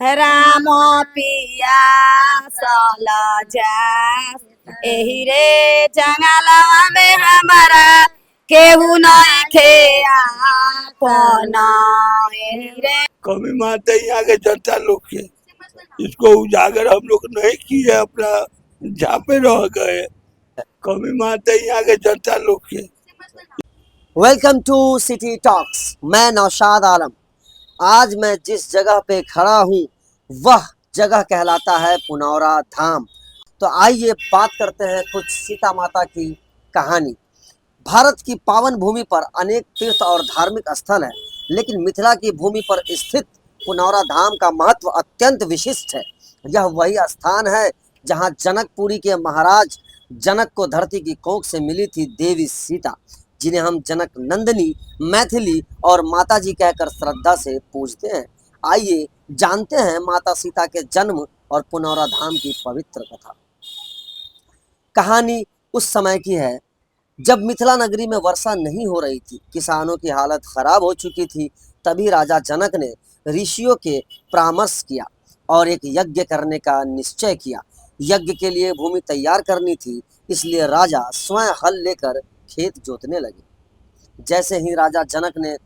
राम पिया सल जास एही रे जंगलवा में हमारा केहू नहीं खेया कौन एही रे। कमी मानते यहाँ के जनता लोग के, इसको उजागर हम लोग नहीं किए, अपना झापे रह गए। कमी मानते यहाँ के जनता लोग के। Welcome to city talks. मैं नौशाद आलम। आज मैं जिस जगह पे खड़ा हूँ वह जगह कहलाता है पुनौरा धाम। तो आइए बात करते हैं कुछ सीता माता की कहानी। भारत की पावन भूमि पर अनेक तीर्थ और धार्मिक स्थल है, लेकिन मिथिला की भूमि पर स्थित पुनौरा धाम का महत्व अत्यंत विशिष्ट है। यह वही स्थान है जहाँ जनकपुरी के महाराज जनक को धरती की कोख से मिली थी देवी सीता, जिन्हें हम जनक नंदिनी, मैथिली और माता जी कहकर श्रद्धा से पूजते हैं। आइए जानते हैं माता सीता के जन्म और पुनौरा धाम की पवित्र कथा। कहानी उस समय की है जब मिथिला नगरी में वर्षा नहीं हो रही थी, किसानों की हालत खराब हो चुकी थी। तभी राजा जनक ने ऋषियों के परामर्श किया और एक यज्ञ करने का निश्चय किया। यज्ञ के लिए भूमि तैयार करनी थी, इसलिए राजा स्वयं हल लेकर खेत जोतने लगे। जैसे ही राजा जनक ने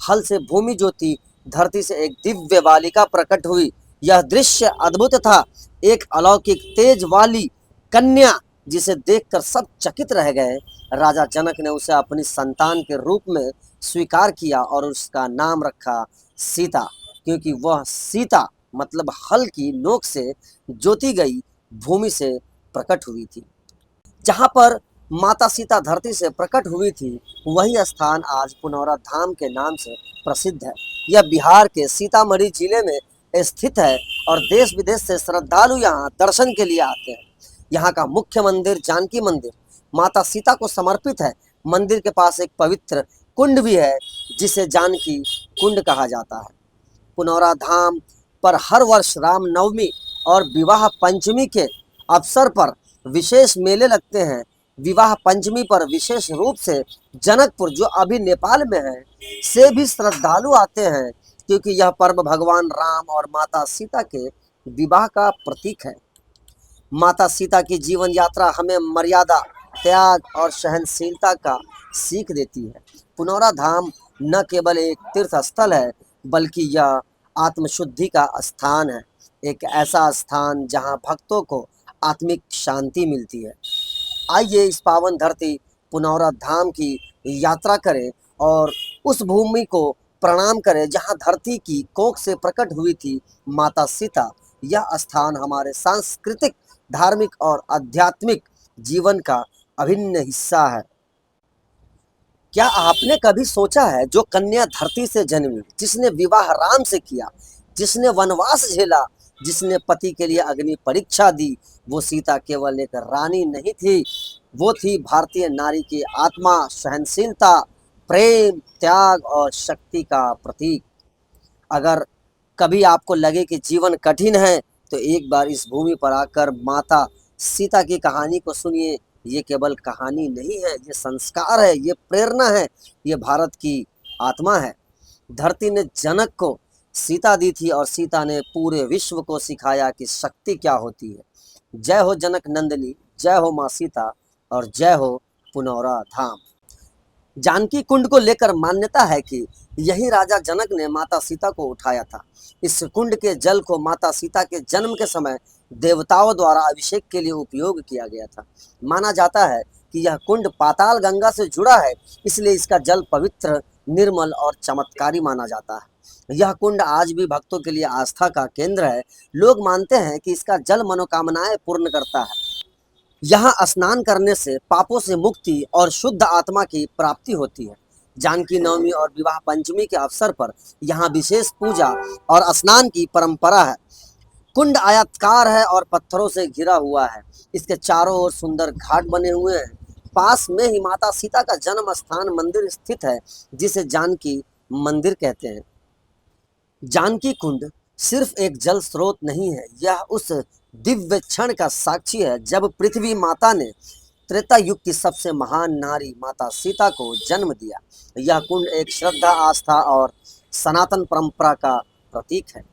हल से भूमि जोती, धरती से एक दिव्य बालिका प्रकट हुई। यह दृश्य अद्भुत था। एक अलौकिक तेज वाली कन्या जिसे देखकर सब चकित रह गए। राजा जनक ने उसे अपनी संतान के रूप में स्वीकार किया और उसका नाम रखा सीता, क्योंकि वह सीता मतलब हल की नोक से जोती गई भूमि से प्रकट हुई थी। जहाँ पर माता सीता धरती से प्रकट हुई थी, वही स्थान आज पुनौरा धाम के नाम से प्रसिद्ध है। यह बिहार के सीतामढ़ी जिले में स्थित है और देश विदेश से श्रद्धालु यहाँ दर्शन के लिए आते हैं। यहाँ का मुख्य मंदिर जानकी मंदिर माता सीता को समर्पित है। मंदिर के पास एक पवित्र कुंड भी है जिसे जानकी कुंड कहा जाता है। पुनौरा धाम पर हर वर्ष रामनवमी और विवाह पंचमी के अवसर पर विशेष मेले लगते हैं। विवाह पंचमी पर विशेष रूप से जनकपुर, जो अभी नेपाल में है, से भी श्रद्धालु आते हैं, क्योंकि यह पर्व भगवान राम और माता सीता के विवाह का प्रतीक है। माता सीता की जीवन यात्रा हमें मर्यादा, त्याग और सहनशीलता का सीख देती है। पुनौरा धाम न केवल एक तीर्थ स्थल है, बल्कि यह आत्मशुद्धि का स्थान है। एक ऐसा स्थान जहां भक्तों को आत्मिक शांति मिलती है। आइए इस पावन धरती पुनौरा धाम की यात्रा करें और उस भूमि को प्रणाम करें जहां धरती की कोख से प्रकट हुई थी माता सीता। यह स्थान हमारे सांस्कृतिक, धार्मिक और आध्यात्मिक जीवन का अभिन्न हिस्सा है। क्या आपने कभी सोचा है, जो कन्या धरती से जन्मी, जिसने विवाह राम से किया, जिसने वनवास झेला, जिसने पति के लिए अग्नि परीक्षा दी, वो सीता केवल एक रानी नहीं थी, वो थी भारतीय नारी की आत्मा, सहनशीलता, प्रेम, त्याग और शक्ति का प्रतीक। अगर कभी आपको लगे कि जीवन कठिन है, तो एक बार इस भूमि पर आकर माता सीता की कहानी को सुनिए। ये केवल कहानी नहीं है, ये संस्कार है, ये प्रेरणा है, ये भारत की आत्मा है। धरती ने जनक को सीता दी थी और सीता ने पूरे विश्व को सिखाया कि शक्ति क्या होती है। जय हो जनक नंदिनी, जय हो माँ सीता और जय हो पुनौरा धाम। जानकी कुंड को लेकर मान्यता है कि यही राजा जनक ने माता सीता को उठाया था। इस कुंड के जल को माता सीता के जन्म के समय देवताओं द्वारा अभिषेक के लिए उपयोग किया गया था। माना जाता है कि यह कुंड पाताल गंगा से जुड़ा है, इसलिए इसका जल पवित्र, निर्मल और चमत्कारी माना जाता है। यह कुंड आज भी भक्तों के लिए आस्था का केंद्र है। लोग मानते हैं कि इसका जल मनोकामनाएं पूर्ण करता है। यहाँ स्नान करने से पापों से मुक्ति और शुद्ध आत्मा की प्राप्ति होती है। जानकी नवमी और विवाह पंचमी के अवसर पर यहाँ विशेष पूजा और स्नान की परंपरा है। कुंड आयताकार है और पत्थरों से घिरा हुआ है। इसके चारों ओर सुंदर घाट बने हुए हैं। पास में ही माता सीता का जन्म स्थान मंदिर स्थित है, जिसे जानकी मंदिर कहते हैं। जानकी कुंड सिर्फ एक जल स्रोत नहीं है, यह उस दिव्य क्षण का साक्षी है जब पृथ्वी माता ने त्रेता युग की सबसे महान नारी माता सीता को जन्म दिया। यह कुंड एक श्रद्धा, आस्था और सनातन परंपरा का प्रतीक है।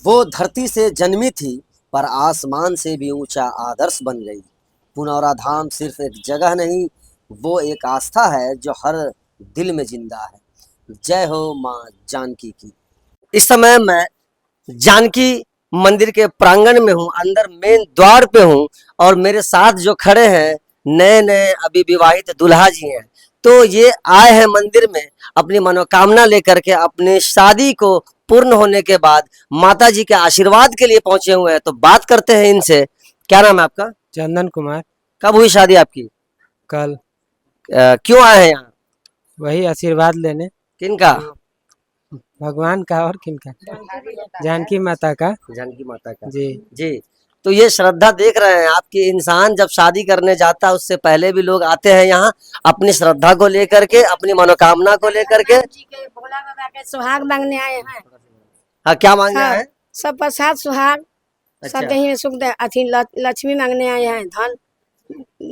वो धरती से जन्मी थी पर आसमान से भी ऊंचा आदर्श बन गई। पुनौरा धाम सिर्फ एक जगह नहीं, वो एक आस्था है जो हर दिल में जिंदा है। जय हो माँ जानकी की। इस समय मैं जानकी मंदिर के प्रांगण में हूँ, अंदर मेन द्वार पे हूँ और मेरे साथ जो खड़े हैं नए नए अभी विवाहित दुल्हा जी हैं। तो ये आए हैं मंदिर में अपनी मनोकामना लेकर के, अपनी शादी को पूर्ण होने के बाद माता जी के आशीर्वाद के लिए पहुंचे हुए हैं। तो बात करते हैं इनसे। क्या नाम है आपका? चंदन कुमार। कब हुई शादी आपकी? कल। क्यों आए हैं यहाँ? वही आशीर्वाद लेने, किनका? भगवान का और किनका? जानकी माता का। जानकी माता का। जी जी। तो ये श्रद्धा देख रहे हैं आपकी, इंसान जब शादी करने जाता है उससे पहले भी लोग आते हैं यहाँ अपनी श्रद्धा को लेकर के, अपनी मनोकामना को लेकर के। भोला बाबा के सुहाग मांगने आए हैं। हाँ, क्या मांगना हाँ, है? सब प्रसाद सुहाग अच्छा। सब यही सुख दे अथी लक्ष्मी मांगने आए हैं, धन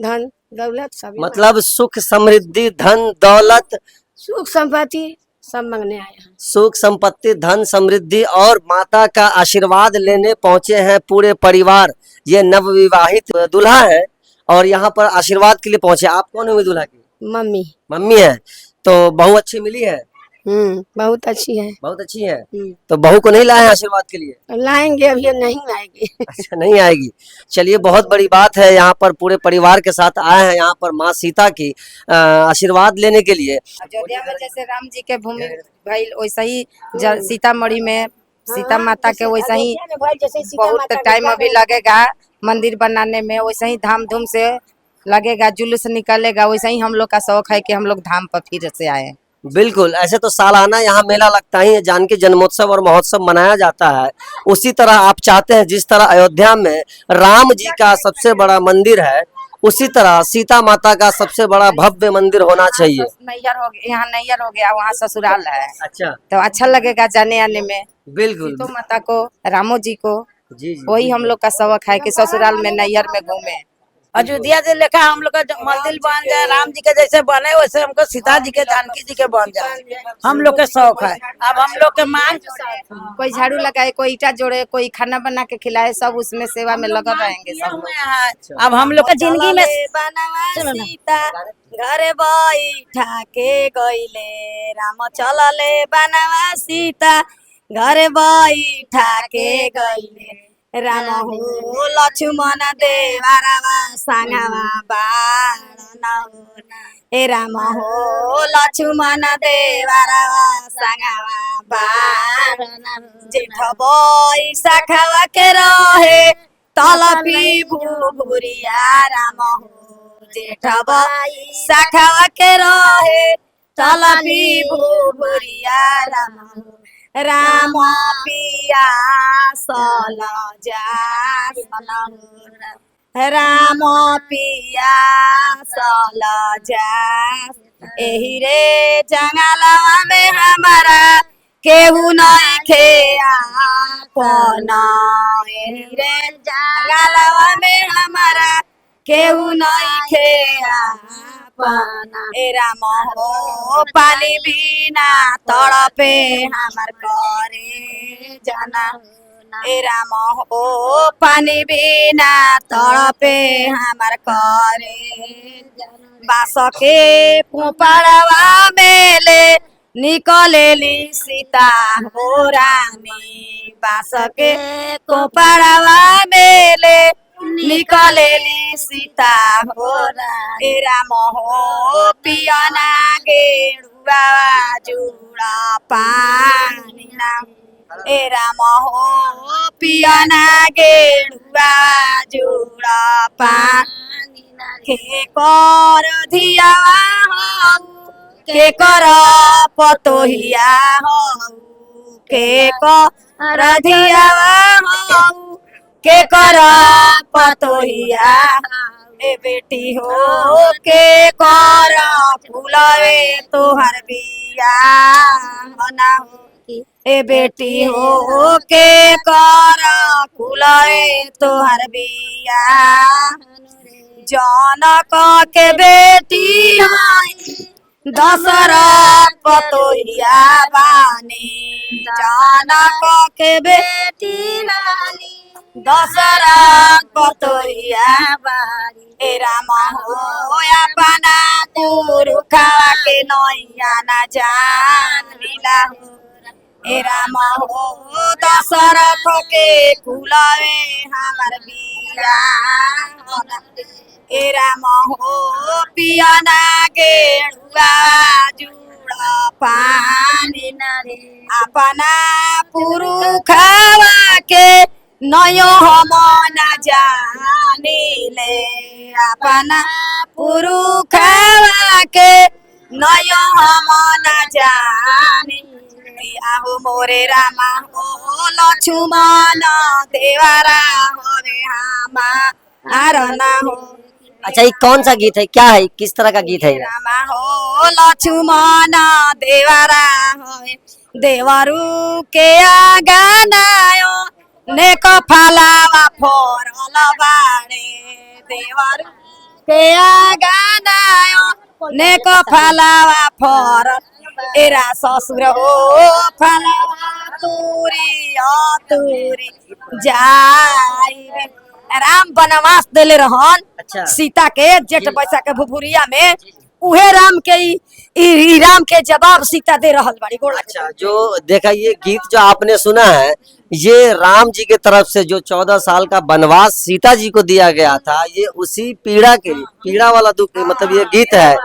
धन दौलत सब मतलब सुख समृद्धि धन दौलत, सुख संपत्ति सब मांगने आए हैं। सुख संपत्ति धन समृद्धि और माता का आशीर्वाद लेने पहुंचे हैं पूरे परिवार। ये नवविवाहित दूल्हा है और यहाँ पर आशीर्वाद के लिए पहुंचे। आप कौन हुई दूल्हा की? मम्मी। मम्मी है। तो बहू अच्छी मिली है? बहुत अच्छी है। बहुत अच्छी है। तो बहू को नहीं लाए हैं आशीर्वाद के लिए? लाएंगे, अभी नहीं लाएंगे। अच्छा, नहीं आएगी। चलिए, बहुत बड़ी बात है। यहाँ पर पूरे परिवार के साथ आए हैं यहाँ पर माँ सीता की आशीर्वाद लेने के लिए। अयोध्या में जैसे राम जी के भूमि भइल, वैसे ही सीतामढ़ी में सीता माता के वैसे ही बहुत टाइम अभी लगेगा मंदिर बनाने में। वैसे ही धाम-धूम से लगेगा, जुलूस निकलेगा। वैसे ही हम लोग का शौक है कि हम लोग धाम पर फिर से आए। बिल्कुल, ऐसे तो सालाना यहाँ मेला लगता ही है, जानकी जन्मोत्सव और महोत्सव मनाया जाता है। उसी तरह आप चाहते हैं जिस तरह अयोध्या में राम जी का सबसे बड़ा मंदिर है, उसी तरह सीता माता का सबसे बड़ा भव्य मंदिर होना चाहिए। नैयर हो गया, यहाँ नैयर हो गया, वहाँ ससुराल है। अच्छा, तो अच्छा लगेगा जाने आने में। बिल्कुल। सीतो माता को, रामो जी को, जी जी। वही हम लोग का शौक है कि ससुराल में नैयर में घूमे। अयोध्या से लेखा हम लोग का मंदिर बन जाए, राम जी के जैसे बने वैसे हमको सीता जी के जानकी जी के बन जाए, हम लोग के शौक है। अब हम लोग के मांग कोई झाड़ू लगाए, कोई ईटा जोड़े, कोई खाना बना के खिलाए, सब उसमें सेवा में लगे रहेंगे सब लोग। अब हम लोग के जिंदगी में बनवा सीता घर बैठा के गईले, राम चलले बनवा सीता घर बैठा के गईले। राम हो लक्ष्मण देवरवा संगवा बाण हो, हे राम हो लक्ष्मण देवरवा संगवा बाण। जेठ बैसाखवा के रहे तलपी भुभुरिया, राम हो जेठ बैसाखवा के रहे तलपी भुभुरिया, राम हो राम पिया सल जा राम पिया सल जा। एही रे जंगलवा में हमारा केहू नहीं खेया कोना, एही रे जंगलवा में हमारा केहू नहीं खेया पाना। ए राम हो पानी बिना तड़पे हमार करे जाना, ए राम हो पानी बिना तड़पे हमार करे। बास के पुपड़वा मेले निकलेली सीता हो रानी, बास के पुपड़वा मेले निकलेली सीता हो रानी। राम हो पियना गेरुआ जुड़ा पानी ना, ए राम हो पियना गेरुआ जुड़ा पानी ना। के कर धिया के कर पतोहिया हो, के कर धिया के कर पतोहिया, ए बेटी हो के कर फूलवे तोहर बिया ना हो, ए बेटी हो के कर फूलवे तोहर बिया। जनक के बेटी दशरथ पतोहिया बानी, जनक के बेटी बेटी लाली दशरथ पतोरिया बारी ए राम हो अपना पुरुखा के नैया न जान मिला हो ए राम हो दशरथ के कुलवे हमार बिया ए राम हो पियना के जुड़ा पानी नारे अपना पुरुखवा के नयो हम न जानिले अपना पुरुखवा के नयो हम न जानिले आहो मोरे रामा हो लक्ष्मण देवरा होरे हामा आरना हो अच्छा, ये कौन सा गीत है, क्या है, किस तरह का गीत है ये? रामा हो लक्ष्मण देवरा होए देवरु के आगानायो नेक फलावा फोरल बाड़े देवरु के आगानायो नेक फलावा फोरल एरा ससुर हो फलावा तुरी तुरी जाई राम वनवास देले रहन अच्छा। सीता के जेठ पैसा के भुभुरिया में उहे राम के ई राम के जवाब सीता दे रहल बाड़ी गोड़ अच्छा, जो देखा ये गीत जो आपने सुना है, ये राम जी के तरफ से जो 14 साल का वनवास सीता जी को दिया गया था, ये उसी पीड़ा के लिए, पीड़ा वाला दुख, मतलब ये गीत है,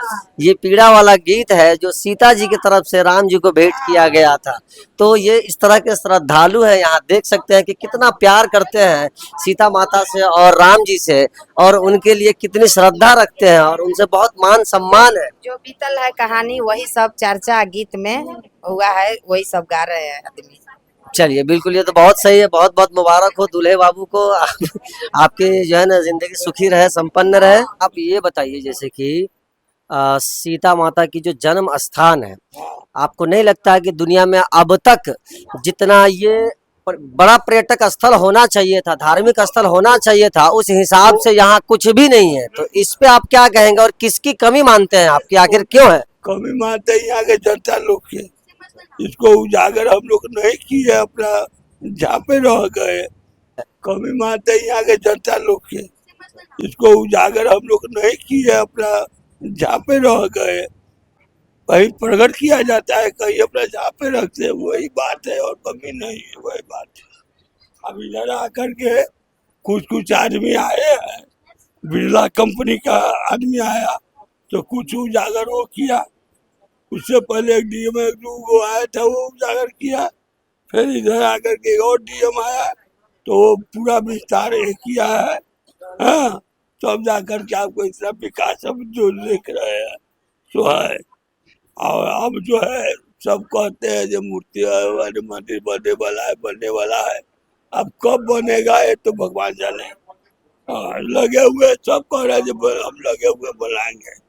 ये पीड़ा वाला गीत है जो सीता जी की तरफ से राम जी को भेंट किया गया था। तो ये इस तरह के श्रद्धालु है, यहाँ देख सकते हैं कि कितना प्यार करते हैं सीता माता से और राम जी से, और उनके लिए कितनी श्रद्धा रखते हैं और उनसे बहुत मान सम्मान है। जो बीतल है कहानी वही सब चर्चा गीत में हुआ है, वही सब गा रहे हैं आदमी। चलिए, बिल्कुल, ये तो बहुत सही है। बहुत बहुत मुबारक हो दूल्हे बाबू को। आपके जो है ना जिंदगी सुखी रहे, संपन्न रहे। आप ये बताइए, जैसे कि सीता माता की जो जन्म स्थान है, आपको नहीं लगता कि दुनिया में अब तक जितना ये बड़ा पर्यटक स्थल होना चाहिए था, धार्मिक स्थल होना चाहिए था, उस हिसाब से यहाँ कुछ भी नहीं है? तो इस पे आप क्या कहेंगे और किसकी कमी मानते हैं आपकी, आखिर क्यों है? कमी मानते हैं यहाँ के जनता लोग के। इसको उजागर हम लोग नहीं किए, अपना जहाँ पे रह गए। कमी मानते हैं यहाँ के जनता लोग के। इसको उजागर हम लोग नहीं किए, अपना जहाँ पे रह गए। कहीं प्रकट किया जाता है, कहीं अपना जहाँ पे रखते हैं, वही बात है और कमी नहीं है, वही बात है। अब इधर आकर के कुछ आदमी आए हैं, बिरला कंपनी का आदमी आया तो कुछ उजागर वो किया। उससे पहले एक डीएम वो आया था, वो उजागर किया। फिर इधर आकर के और डीएम आया तो वो पूरा विस्तार किया है। हाँ, तब जाकर के आपको इतना विकास सब जो देख रहे हैं सो है। और अब जो है सब कहते हैं जो मूर्ति मंदिर बनने वाला है। अब कब बनेगा ये तो भगवान जाने। लगे हुए सब कह रहे हैं हम लगे हुए बनाएंगे।